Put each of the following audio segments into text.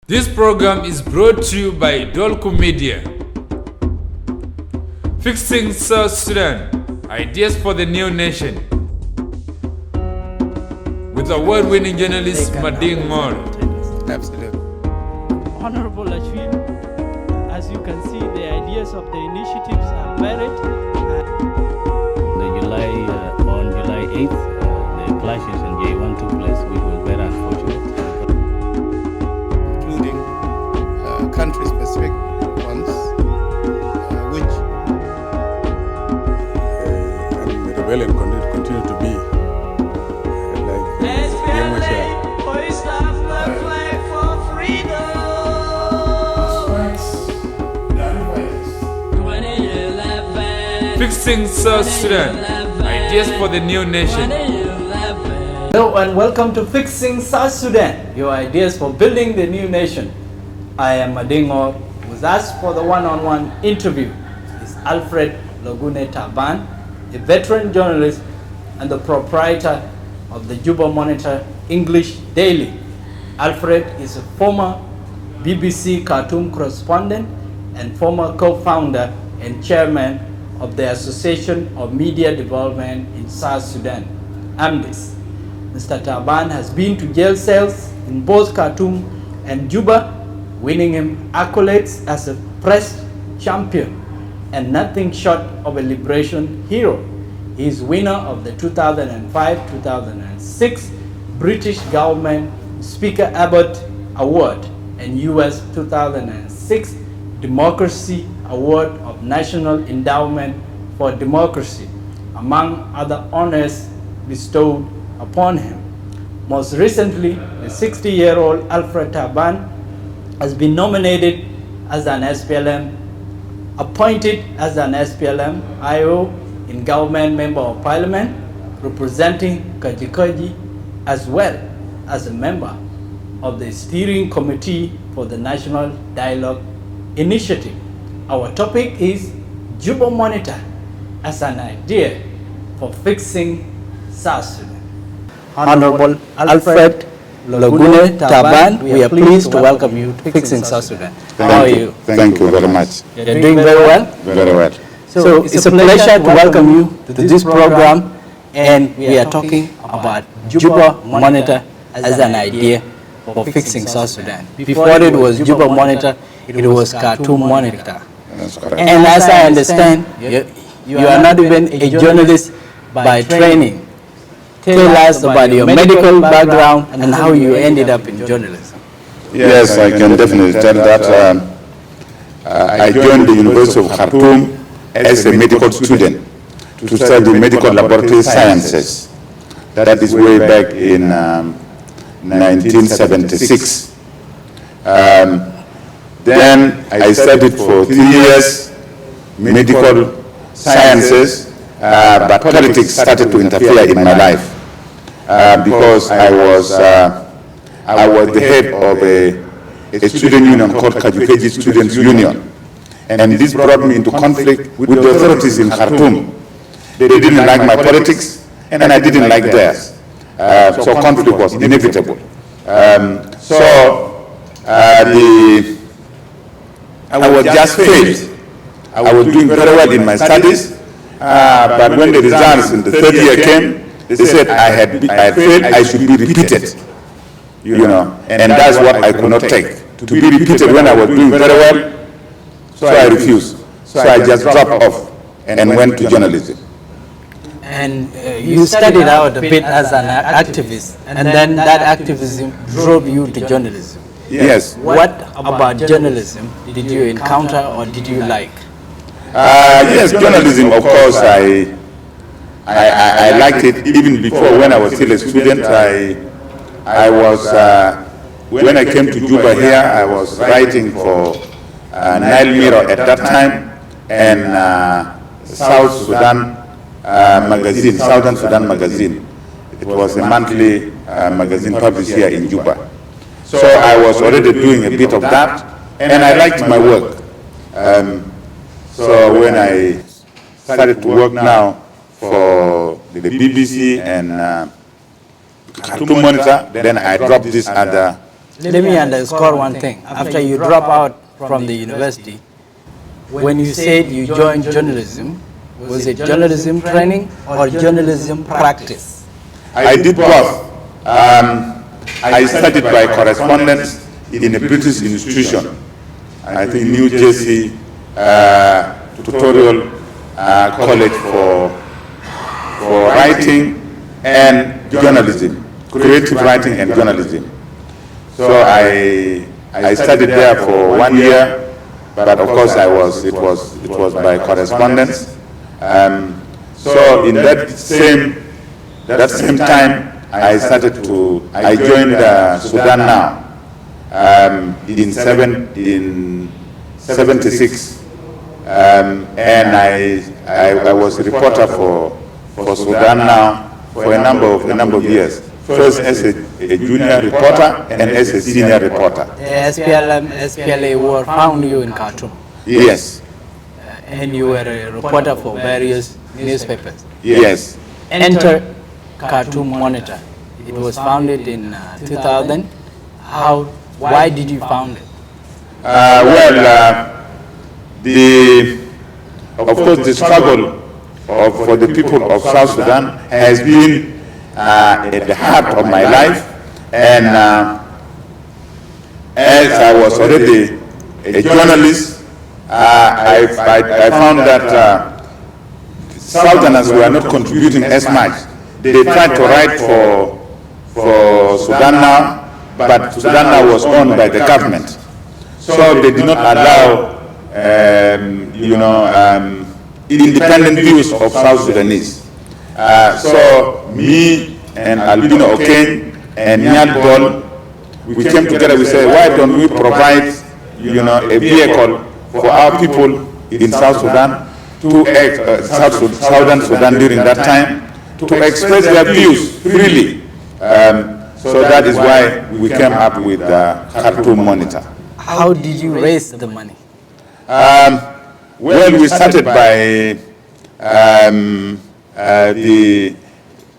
This program is brought to you by Dolco Media. Fixing South Sudan, ideas for the new nation. With award-winning journalist Mading Mor. Absolutely. Honorable Ashwin, as you can see, the ideas of the initiatives are varied. On July 8th, the clashes in J1 took place, which was very unfortunate. Including country-specific ones, which and the rebellion continue to be Fixing South Sudan, ideas for the new nation. Hello and welcome to Fixing South Sudan, your ideas for building the new nation. I am Madingo. With us for the one-on-one interview is Alfred Taban, a veteran journalist and the proprietor of the Juba Monitor English Daily. Alfred is a former BBC Khartoum correspondent and former co-founder and chairman of the Association of Media Development in South Sudan, AMDIS. Mr. Taban has been to jail cells in both Khartoum and Juba, winning him accolades as a press champion and nothing short of a liberation hero. He is winner of the 2005-2006 British Government Speaker Abbott Award and US 2006 Democracy Award of National Endowment for Democracy, among other honors bestowed upon him. Most recently, the 60-year-old Alfred Taban has been nominated as an SPLM, appointed as an SPLM IO in Government Member of Parliament, representing Kajikaji, as well as a member of the Steering Committee for the National Dialogue Initiative. Our topic is Juba Monitor as an idea for fixing South Sudan. Honorable Alfred Taban, we are pleased to welcome you to Fixing South Sudan. How are you? Thank you very much. You're doing very well? Very well. So it's a pleasure to welcome you to this program, and we are talking about Juba Monitor as an idea for fixing South Sudan. Before it was Juba Monitor, it was Khartoum Monitor. That's correct. And as I understand, you are not even a journalist by training. Tell us about your medical background and how you ended up in journalism. Yes, I can definitely tell that. I joined the University of Khartoum as a medical student to study medical laboratory sciences. That is way back in 1976. Then I studied for 3 years medical sciences, but politics started to interfere in my life because I was the head of a student union called Kajukeji Students Union, and this brought me into conflict with the authorities in Khartoum. They didn't like my politics, and I didn't like theirs, so conflict was inevitable. I was just failed. I was doing very well in my studies, but when the results in the third year came, they said I failed, I should be repeated. And that's what I could not take. To be repeated when I was doing very well, so I refused. So I just dropped off and went to journalism. And you studied out a bit as an activist, and then that activism drove you to journalism. Yes. What about journalism did you encounter or did you like? Yes, journalism, of course, I liked it even before. When I was still a student. When I came to Juba here, I was writing for Nile Mirror at that time, and South Sudan magazine, Southern Sudan magazine. It was a monthly magazine published here in Juba. So I was already doing a bit of that, and I liked my work. So when I started to work now for the BBC and Khartoum Monitor, then I dropped this other let me underscore one thing. After you drop out from the university, when you said you joined journalism, was it journalism training or journalism practice? I did both. I studied by correspondence in a British institution. I think New Jersey Tutorial College for writing and journalism, creative writing and journalism. So I studied there for 1 year, but of course it was by correspondence. So in that same time, I joined Sudan now in 76, and I was a reporter for Sudan now for a number of years. First as a junior reporter and as a senior reporter. The SPLM, SPLA war found you in Khartoum. Yes. And you were a reporter for various newspapers. Yes. Enter Khartoum Monitor. It was founded in 2000. Why did you found it? Of course, the struggle for the people of South Sudan has been at the heart of my life, and as I was already a journalist, I found that Southerners were not contributing as much. They tried to write for Sudan now, but Sudan now was owned by the government, so they did not allow independent views of South Sudanese. So me and Albino Okeng and Nyal Bol, we came together. We said, why don't we provide, a vehicle for our people in South Sudan Southern Sudan during that time to express their views freely. So that is why we came up with the Khartoum Monitor. How did you raise the money? Well, we started by the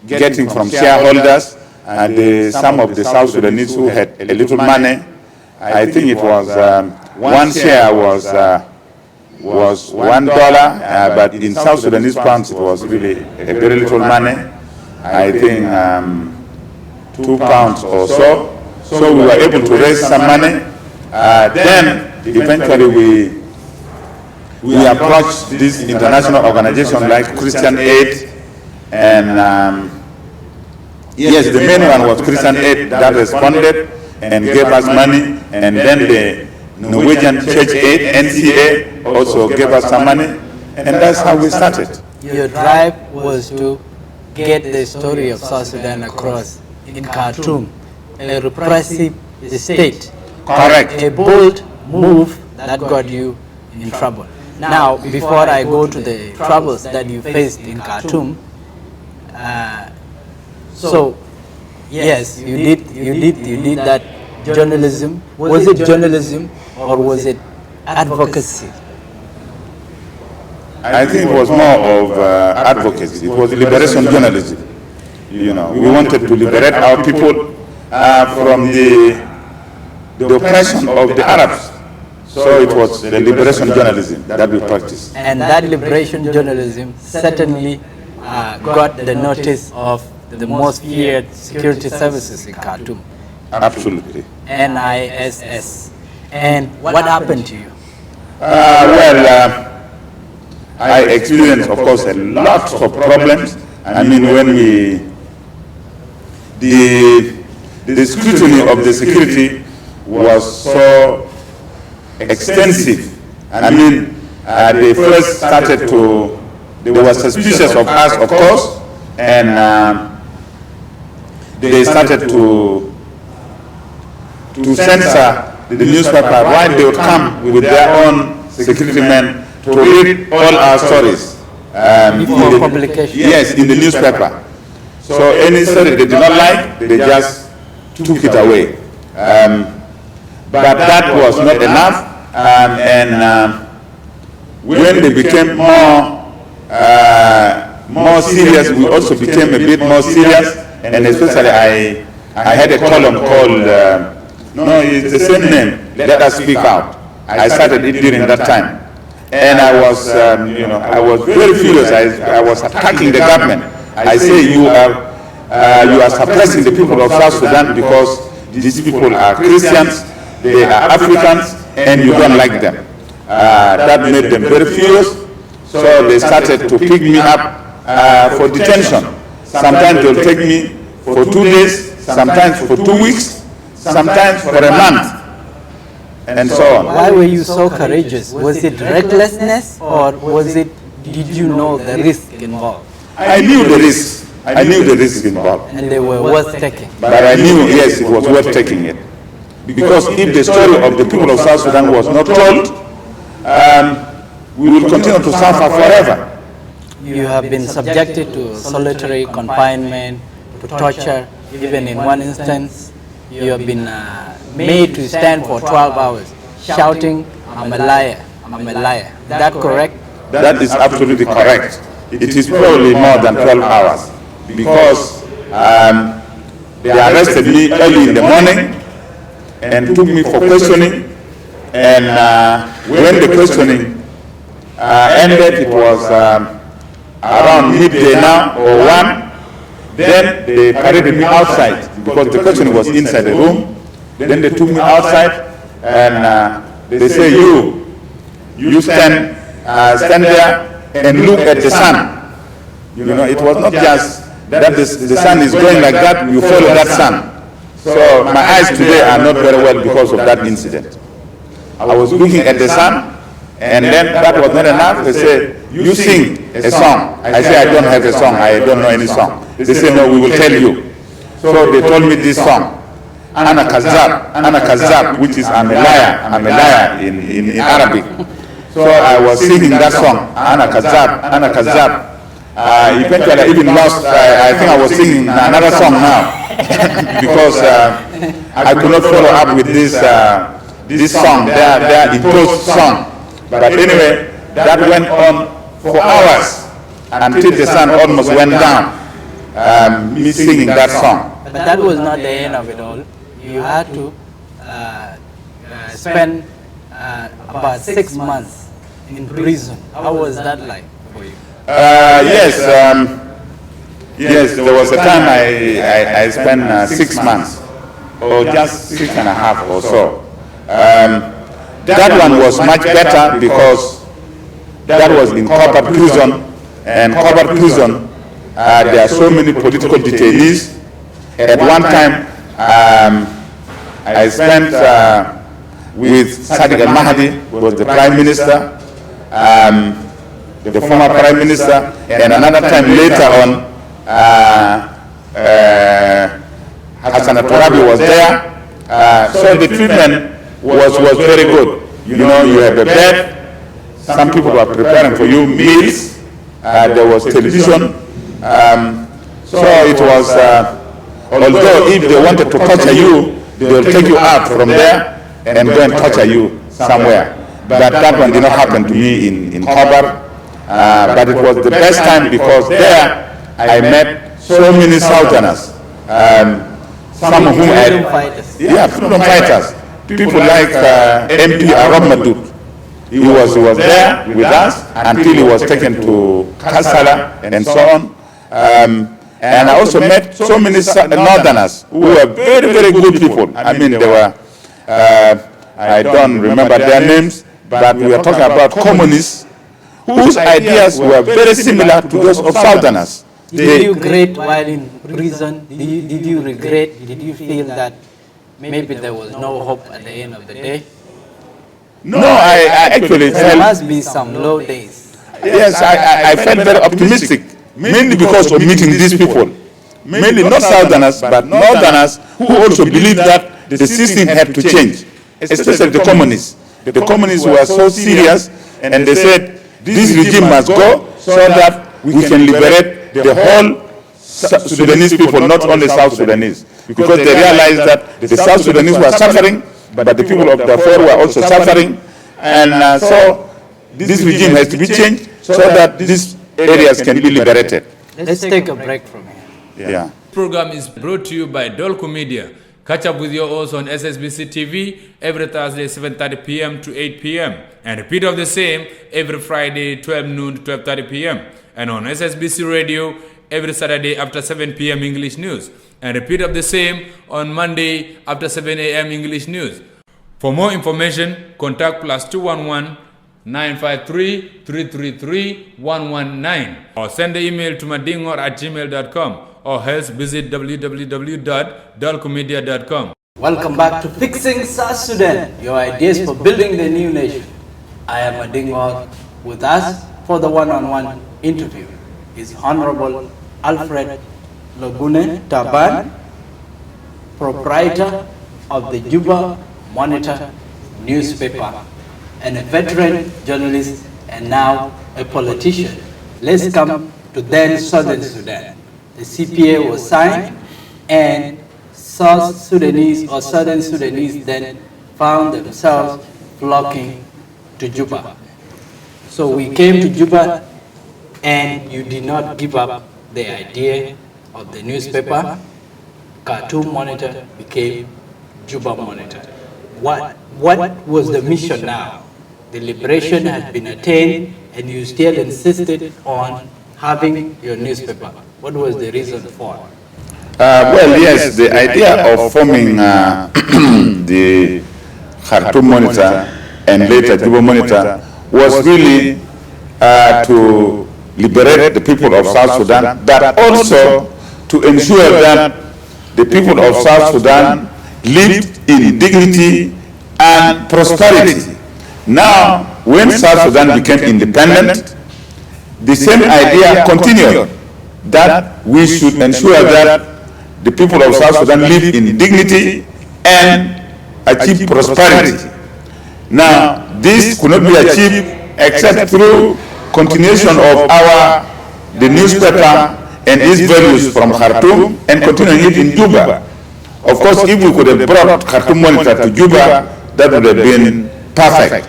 getting from shareholders and some of the South Sudanese who had a little money. I think it was one share was $1, but in South Sudanese pounds it was really a very little money. I think £2 or so. So we were able to raise some money. Then eventually we approached this international organization like Christian Aid, and yes, the main one was Christian Aid that responded and gave us money, and then the Norwegian Church Aid, NCA, also gave us some money, and that's how we started. Your drive was to get the story of South Sudan across in Khartoum, a repressive state. Correct. A bold move that got you in trouble. Now, before I go to the troubles that you faced in Khartoum, so yes, you did that journalism. Was it journalism or was it advocacy? I think it was more of advocacy. It was liberation journalism. We wanted to liberate our people from the oppression of the Arabs. So it was the liberation journalism that we practiced. And that liberation journalism certainly got the notice of the most feared security services in Khartoum. Absolutely. NISS. And what happened to you? I experienced, of course, a lot of problems. I mean, when the scrutiny of the security was so extensive. I mean, they first started they were suspicious of us, of course, and they started to censor the newspaper. Right, they would come with their own security men to read all our stories. Before publication? Yes, in the newspaper. So any story they did not like, they just took it away. But that was not enough. When they became more serious, we also became a bit more serious. And especially I had a column called No, it's the same name. Let us speak out. I started it during that time. And I was, I was very furious. I was attacking the government. I say you are suppressing the people of South Sudan because these people are Christians, they are Africans, and you don't like them. That made them very furious. So they started to pick me up for detention. Sometimes they'll take me for 2 days, sometimes for 2 weeks, sometimes for a month, and so on. Why were you so courageous? Was it recklessness, or did you know the risk involved? I knew the risk. I knew the risk involved. And they were worth taking. But I knew, yes, it was worth taking it. Because if the story of the people of South Sudan was not told, we will continue to suffer forever. You have been subjected to solitary confinement, to torture. Even in one instance, you have been made to stand for 12 hours, shouting, "I'm a liar, I'm a liar." Is that correct? That is absolutely correct. It is probably more than 12 hours. Because they arrested me early in the morning and took me for questioning. And when the questioning ended, it was around midday now or 1. Then they paraded me outside because the questioning was inside the room. Then they took me outside and they say, you stand there and look at the sun. You know, it was not just that the sun is going like that, you follow that sun. So my eyes today are not very well because of that incident. I was looking at the sun, and then that was not enough. They said, you sing a song. I say, I don't have a song, I don't know any song. They said, no, we will tell you. So they told me this song, Ana Kazab, which is I'm a liar in Arabic. So I was singing that song, Ana Kazab. Eventually I even lost, I think I was singing another song now because I could not follow up with this song, their imposed song. But anyway, that went on for hours until the sun almost went down, me singing that song. But that was not the end of it all. You had to spend about 6 months in prison. How was that like for you? Yes, there was a time I spent 6 months, or just 6.5 or so. That one was much better because that was in Copper prison, and Copper prison, there are so many political detainees. At one time, I spent with Sadiq al-Mahdi, who was the Prime Minister, the former Prime Minister, and another time later on, Hassan al-Turabi was there. So the treatment was very good. You know, you have a bed, some people were preparing for you meals, there was television. So it was, although if they wanted to torture you, they will take you out from there and go and torture you somewhere. But that one did not happen to me in Khobar. But it was the best time because there I met so many Southerners. Some of whom freedom fighters. People like MP Arab Madud. He was there with us until he was taken to Kassala and so on. And I also met so many Northerners who were very, very good people. I mean, they were, I don't remember their names, but we are talking about communists whose ideas were very similar to those of Southerners. Did you regret while in prison? Did you regret? Did you feel that maybe there was no hope at the end of the day? No, I actually there felt... must be some low days. Yes, I felt very optimistic, mainly because of meeting these people. Mainly not Southerners, but Northerners who also believed that the system had to change, especially the communists. The communists were so serious, and they said, this regime must go so that we can liberate the whole Sudanese people, not only South Sudanese. Because they realized that the South Sudanese were suffering, but the people of Darfur were also suffering. And so this regime has to be changed so that these areas can be liberated. Let's take a break from here. Yeah. This program is brought to you by Dolco Media. Catch up with your host on SSBC TV every Thursday 7:30 p.m. to 8 p.m. and repeat of the same every Friday 12 noon to 12:30 p.m. and on SSBC Radio every Saturday after 7 p.m. English news and repeat of the same on Monday after 7 a.m. English news. For more information, contact +211 953 333 119 or send the email to madingor@gmail.com or else visit www.dalcomedia.com. Welcome back to Fixing South Sudan, your ideas for building the new nation. I am Adingor. With us for the one-on-one interview is Honorable Alfred Taban, proprietor of the Juba Monitor newspaper and a veteran journalist and now a politician. Let's come to then Southern Sudan. The CPA was signed and South Sudanese or Southern Sudanese then found themselves flocking to Juba. So we came to Juba and you did not give up the idea of the newspaper. Khartoum Monitor became Juba Monitor. What was the mission now? The liberation had been attained and you still insisted on having your newspaper. What was the reason for? Well, yes, the idea of forming the Khartoum Monitor and later Juba Monitor was really to liberate the people of South Sudan, but also to ensure that the people of South Sudan lived in dignity and prosperity. Now, when South Sudan became independent, the same idea continued, that we should ensure that the people of South Sudan live in dignity and achieve prosperity. Now, this could not be achieved except through continuation of the newspaper and its values from Khartoum and continuing it in Juba. Of course, if we could have brought Khartoum Monitor to Juba, that would have been perfect.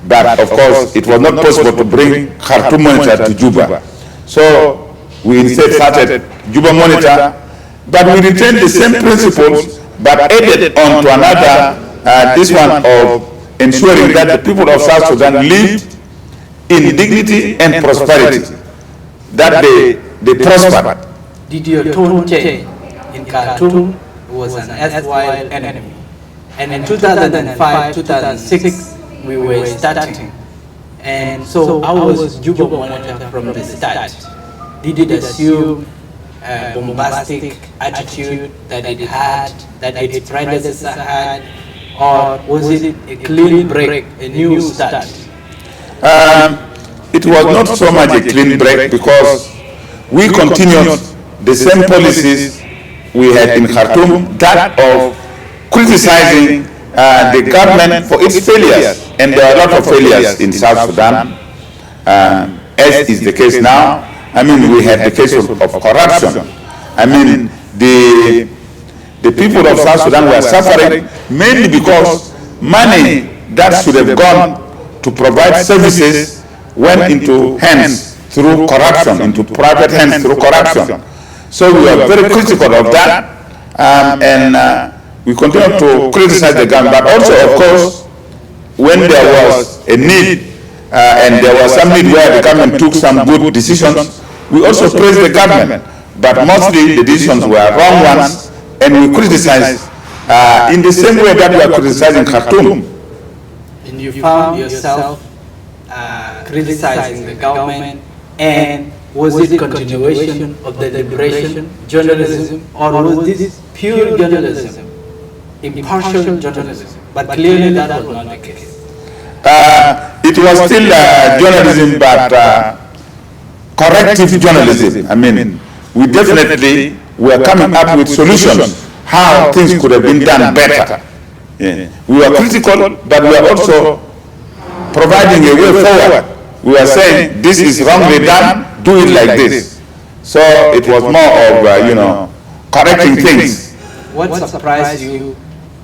But of course, it was not possible to bring Khartoum Monitor to Juba. So we instead started Juba Monitor, but we retained the same principles, but added on to another, this one of ensuring that the people of South Sudan lived in dignity and prosperity, that they prospered. Did your tone change? In Khartoum was an erstwhile enemy. And in 2005, 2006, we were starting. And so how was Juba Monitor from the start? Did it assume a bombastic attitude that it had, that its predecessor had, or was it a clean break, a new start? It was not so much a clean break because we continued the same policies we had in Khartoum, that of criticizing the government for its failures. And there are a lot of failures in South Sudan, as is the case now. I mean, we had the case of corruption. I mean, the people of South Sudan were suffering mainly because money that should have gone to provide services went into hands through corruption, into private hands through corruption. So we are very critical of that, and we continue to criticize the government. But also, of course, when there was a need, and there was some need where the government took some good decisions, we also praised the government. But mostly the decisions were wrong ones, and we criticized in the same way that we are criticizing Khartoum. And you found yourself criticizing the government, and was it continuation of the liberation journalism, or was this pure journalism, impartial journalism? But clearly that was not the case. It was still journalism, but corrective journalism. I mean, we definitely were coming up with solutions how things could have been done better. Yeah. We were critical, but we were also providing a way forward. We were saying, this is wrongly done, do it like this. So it was more of, correcting things. What surprised you,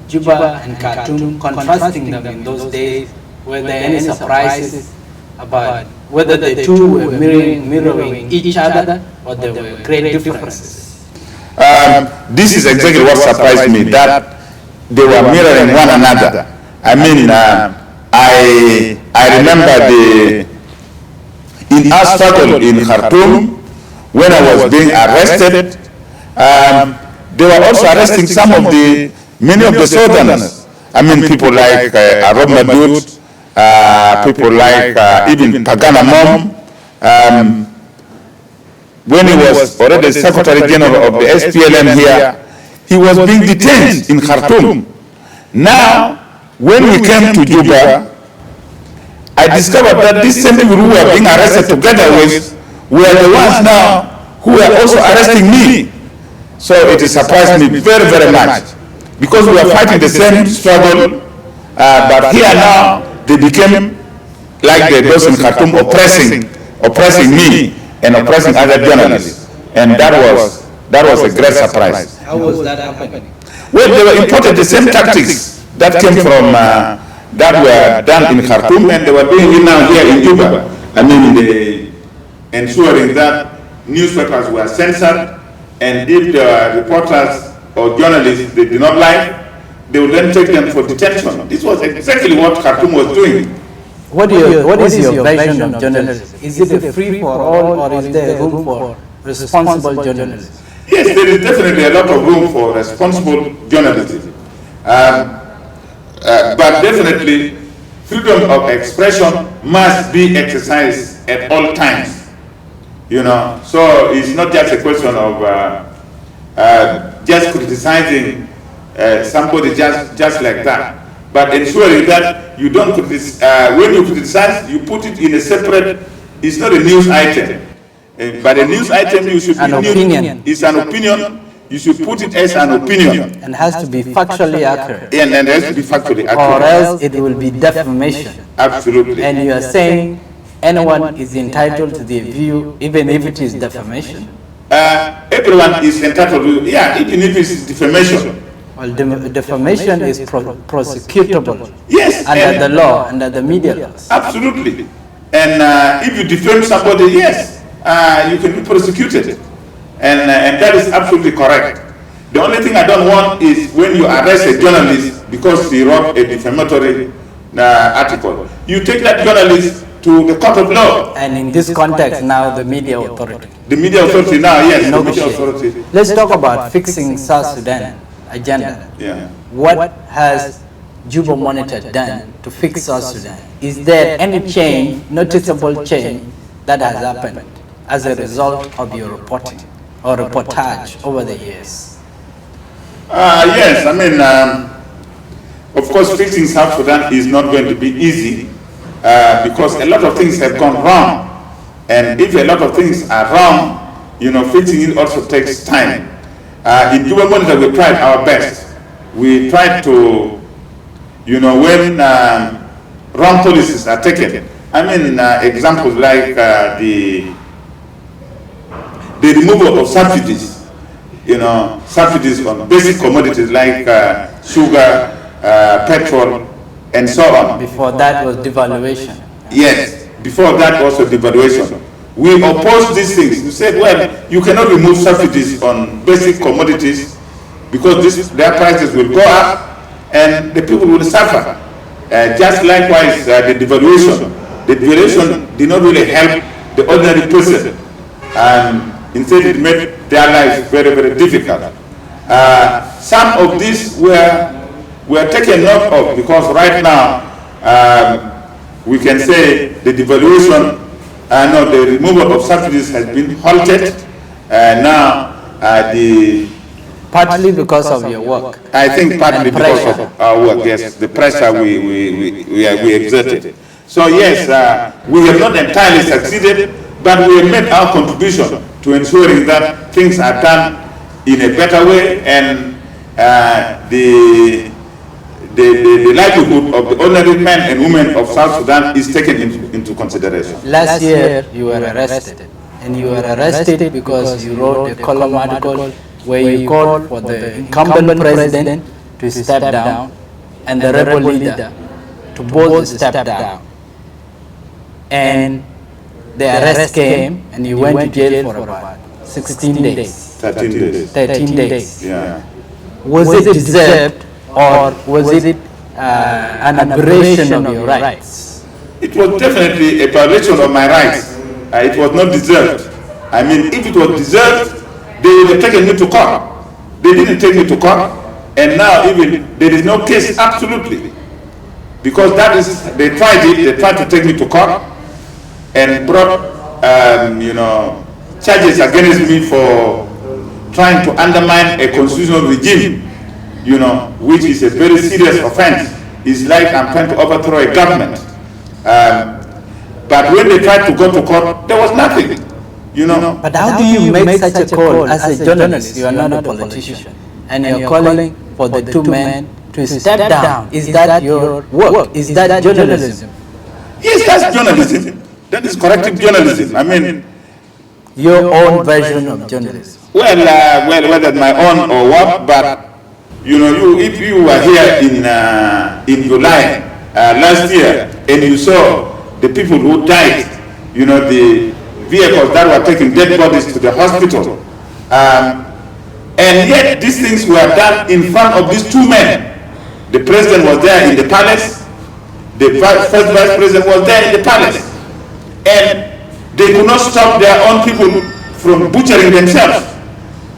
Juba and Khartoum, contrasting them in those days? Were there any surprises about whether the two were mirroring each other, or there were great differences? This is exactly what surprised me, that they were mirroring one another. I mean, I remember in our struggle in Khartoum, when I was being arrested, they were also arresting many of the Southerners. I mean, people like Arab Madud, people like even Pagana Mom. When he was already Secretary General of the SPLM here, he was being detained in Khartoum. Now, when we came to Juba, I discovered that these same people who were being arrested together with were the ones now who were also arresting me. So it surprised me very, very much, because we were fighting the same struggle, but here now they became like those in Khartoum oppressing me and oppressing other journalists, and that was a great surprise. How was that happening? Well, they were imported the same tactics that came from that were done in Khartoum, and they were doing it now here in Juba. I mean, ensuring that newspapers were censored, and if the reporters or journalists they did not like, they would then take them for detention. This was exactly what Khartoum was doing. What is your version of journalism? Is it a free for all, or is there room for responsible journalism? Yes, there is definitely a lot of room for responsible journalism. But definitely, freedom of expression must be exercised at all times. You know, so it's not just a question of just criticizing somebody just like that, but ensuring that you don't criticize. When you criticize, you put it in a separate. It's not a news item, but a news item you should an opinion. It's an opinion. You should put it as an opinion, and has to be factually accurate. And it has to be factually accurate, or else it will be defamation. Absolutely. And you are saying anyone is entitled to their view, even if it is defamation? Everyone is entitled to, even if it's defamation. Well, defamation is prosecutable. Yes. Under the law, under the media laws. Absolutely. And if you defame somebody, yes, you can be prosecuted. And that is absolutely correct. The only thing I don't want is when you arrest a journalist because he wrote a defamatory article. You take that journalist to the court of law. And in this context now, the media authority. The media authority now, yes, the media authority. Let's talk about fixing South Sudan agenda. Yeah. What has Juba Monitor done to fix South Sudan? Is there any change, noticeable change, that has happened as a result of your reporting or reportage over the years? Yes, I mean, of course, fixing South Sudan is not going to be easy because a lot of things have gone wrong. And if a lot of things are wrong, you know, fixing it also takes time. In Juba Monitor, we tried our best. We tried to, you know, when wrong policies are taken. I mean, examples like the removal of subsidies, you know, subsidies on basic commodities like sugar, petrol, and so on. Before that was devaluation. Yes, before that also devaluation. We opposed these things. We said, well, you cannot remove subsidies on basic commodities because their prices will go up and the people will suffer. Just likewise, the devaluation. The devaluation did not really help the ordinary person. Instead, it made their lives very, very difficult. Some of these were taken note of because right now we can say the devaluation, the removal of subsidies has been halted. Partly because of your work. I think partly because of our work, yes, the pressure we exerted. So yes, we have not entirely succeeded, but we have made our contribution to ensuring that things are done in a better way and the livelihood of the ordinary men and women of South Sudan is taken into consideration. Last year you were arrested, and you were arrested because you wrote a column article where you called for the incumbent president to step down and the rebel leader to both step down. And the arrest came and you went to jail for about 16 days. 13 days. 13 days. Yeah. Was it deserved, or was it an aberration of your rights? It was definitely a violation of my rights. It was not deserved. I mean, if it was deserved, they would have taken me to court. They didn't take me to court, and now even there is no case, absolutely. Because that is, they tried to take me to court and brought, charges against me for trying to undermine a constitutional regime, which is a very serious offense. It's like I'm trying to overthrow a government. But when they tried to go to court, there was nothing, But how do you make such a call as a journalist? You are not a politician, and you're calling for the two men to step down. Is that your work? Is that journalism? Yes, that's journalism. That is corrective journalism. I mean, your own version of journalism. Well, whether my own or what, but if you were here in July last year and you saw the people who died, the vehicles that were taking dead bodies to the hospital, and yet these things were done in front of these two men. The president was there in the palace, the first vice president was there in the palace, and they could not stop their own people from butchering themselves.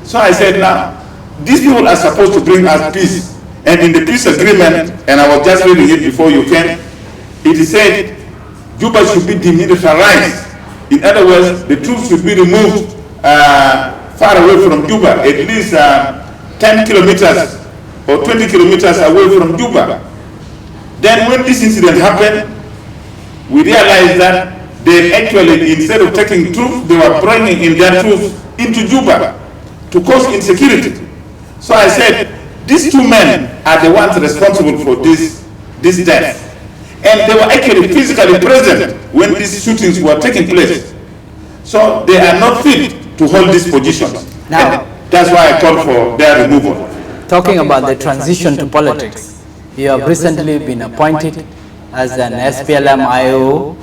So I said, now, these people are supposed to bring us peace. And in the peace agreement, and I was just reading it before you came, it is said Juba should be demilitarized. In other words, the troops should be removed far away from Juba, at least 10 kilometers or 20 kilometers away from Juba. Then when this incident happened, we realized that they actually, instead of taking troops, they were bringing in their troops into Juba to cause insecurity. So I said, these two men are the ones responsible for this death. And they were actually physically present when these shootings were taking place. So they are not fit to hold these positions. Now, and that's why I called for their removal. Talking about the transition to politics, you have recently been appointed as an SPLM-IO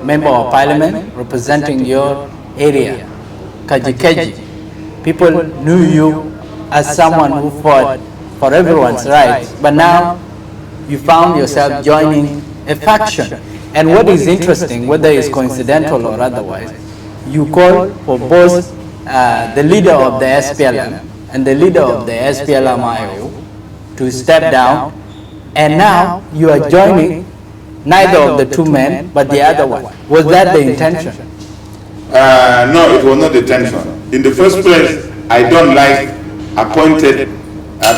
member of parliament representing your area, Kaji. People knew you as someone who fought for everyone's rights, but now you found yourself joining a faction. And what is interesting, whether it's coincidental or otherwise, you call for both the leader of the SPLM and the leader of the SPLM-IO to step down, and now you are joining neither of the two men, but the other one. Was that the intention? No, it was not the intention. In the first place, I don't like appointed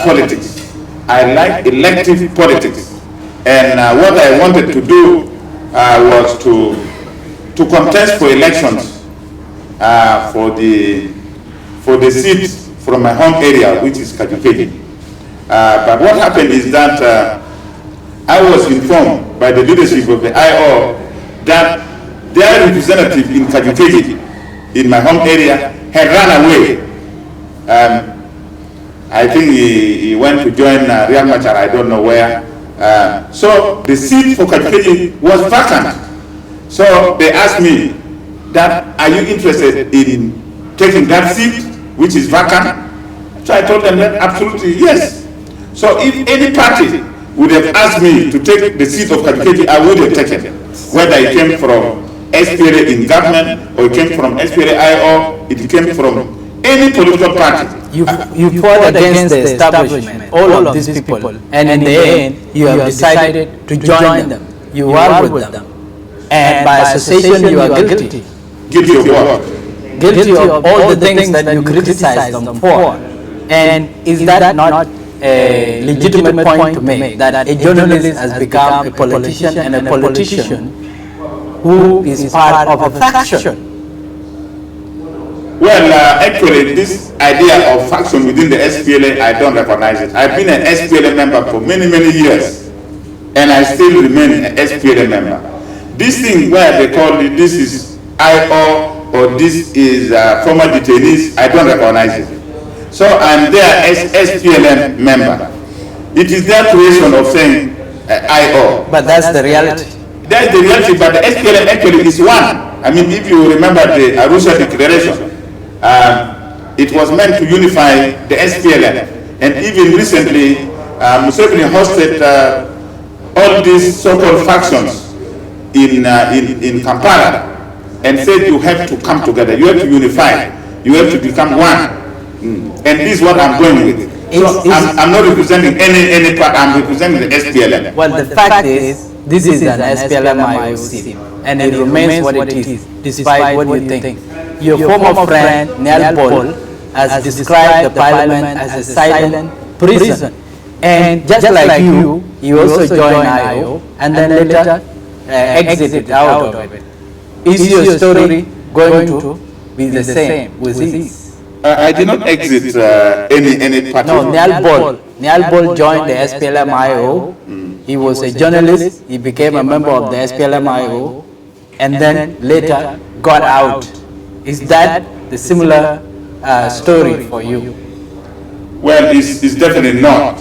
politics. I like elective politics. And what I wanted to do was to contest for elections for the seat from my home area, which is Kajukeji. But what happened is that I was informed by the leadership of the IO that their representative in Kajukeji, in my home area, had run away. I think he went to join Real Machar, I don't know where. So the seat for Kajukeji was vacant. So they asked me that, are you interested in taking that seat, which is vacant? So I told them that absolutely yes. So if any party would have asked me to take the seat of Kajukeji, I would have taken it. Whether it came from SPLA in government, or it came from SPLA-IO, it came from any political party. You fought against the establishment, all of these people, and in the end, you have decided to join them. You are with them. And by association, you are guilty. Guilty of what? Guilty of all the things that you criticize them for. And is that not a legitimate point to make, that a journalist has become a politician, and a politician who is part of a faction? Well, actually, this idea of faction within the SPLA, I don't recognize it. I've been an SPLA member for many, many years, and I still remain an SPLA member. This thing where they call it, this is IO, or this is former detainees, I don't recognize it. So I'm there as SPLM member. It is their creation of saying IO. But that's the reality. That's the reality, but the SPLM actually is one. I mean, if you remember the Arusha Declaration, it was meant to unify the SPLM. And even recently, Museveni hosted all these so-called factions in Kampala and said you have to come together, you have to unify, you have to become one. And this is what I'm going with. So I'm not representing any part, I'm representing the SPLM. Well, the fact is, this is an SPLM IOC, and it remains what it is, despite what you think. Your former friend, Niall Paul, has described the parliament as a silent prison. And just like you also joined IO, and then later exited out of it. Is your story going to be the same with this? I did not exit any party. No, Niall Paul joined the SPLM-IO. He was a journalist. He became a member of the SPLM-IO, and then later got out. Is that the similar story for you? Well, it's definitely not.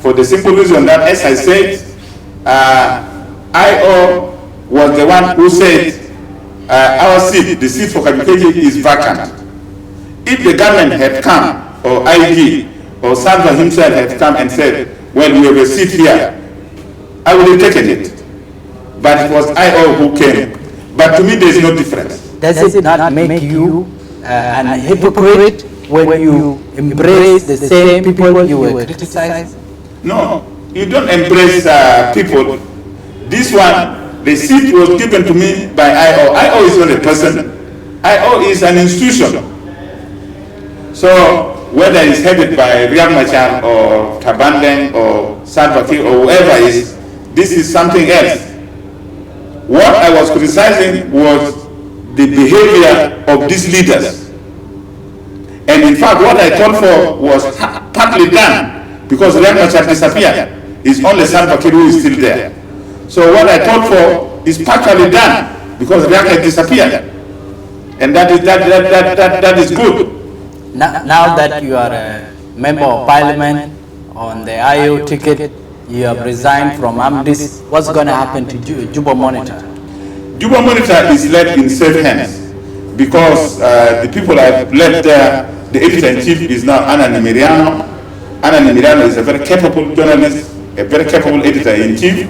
For the simple reason that, as I said, IO was the one who said our seat, the seat for Kabikeji, is vacant. If the government had come, or IG, or Salva himself had come and said, well, we have a seat here, I would have taken it. But it was IO who came. But to me, there is no difference. Does it not make you an hypocrite when you embrace the same people you were criticizing? No, you don't embrace people. This one, the seat was given to me by IO. IO is not a person. IO is an institution. So whether it's headed by Riek Machar or Taban or Salva Kiir or whoever is, this is something else. What I was criticizing was the behavior of these leaders. And in fact, what I called for was partly done because Riek Machar disappeared. It's only Salva Kiir who is still there. So what I called for is partially done because Riek had disappeared. And that is good. Now that you are a member of parliament on the IO ticket, you have resigned from AMDIS, what's going to happen to Juba Monitor? Juba Monitor is left in safe hands because the people I've left there, the editor-in-chief is now Anna Nemiriano. Anna Nemiriano is a very capable journalist, a very capable editor-in-chief,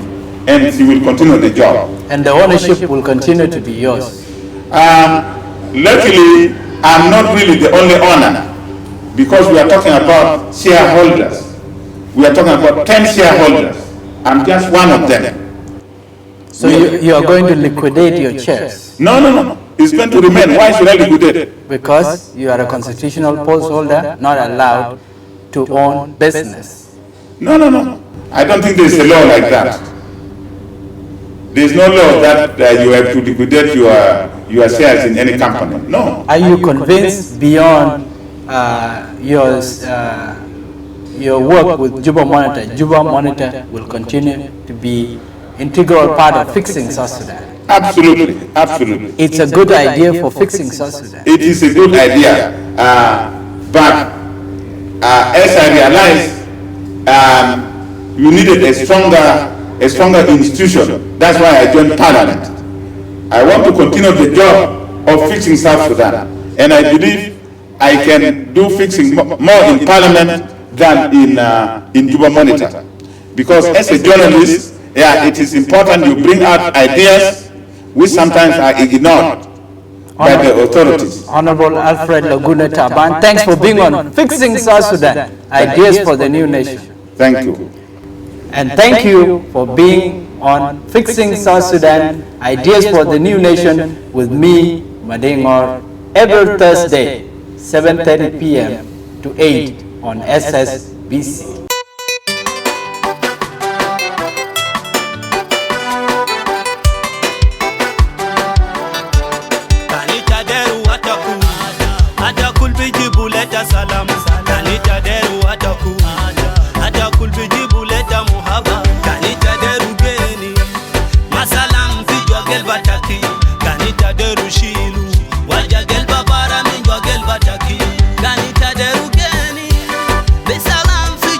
and she will continue the job. And the ownership will continue to be yours? Luckily, I'm not really the only owner because we are talking about shareholders. We are talking about 10 shareholders. I'm just one of them. So you are going to liquidate your shares? No. It's going to remain. Why should I liquidate it? Because you are a constitutional post-holder, not allowed to own business. No. I don't think there's a law like that. There's no law that you have to liquidate your shares in any company. No. Are you convinced beyond your work with Juba Monitor? Juba Monitor will continue to be integral part of fixing South Sudan. Absolutely. It's a good idea for fixing South Sudan. It is a good idea, but as I realized, you needed a stronger institution. That's why I joined Parliament. I want to continue the job of fixing South Sudan, and I believe I can do fixing more in Parliament than in Juba Monitor. Because as a journalist, it is important you bring out ideas which sometimes are ignored by the authorities. Honorable Alfred Taban, thanks for being on Fixing South Sudan, Ideas for the New Nation. Thank you. And thank you for being on Fixing South Sudan, Ideas for the New Nation with me, Madingor, every Thursday, 7:30 p.m. to 8 on SSBC.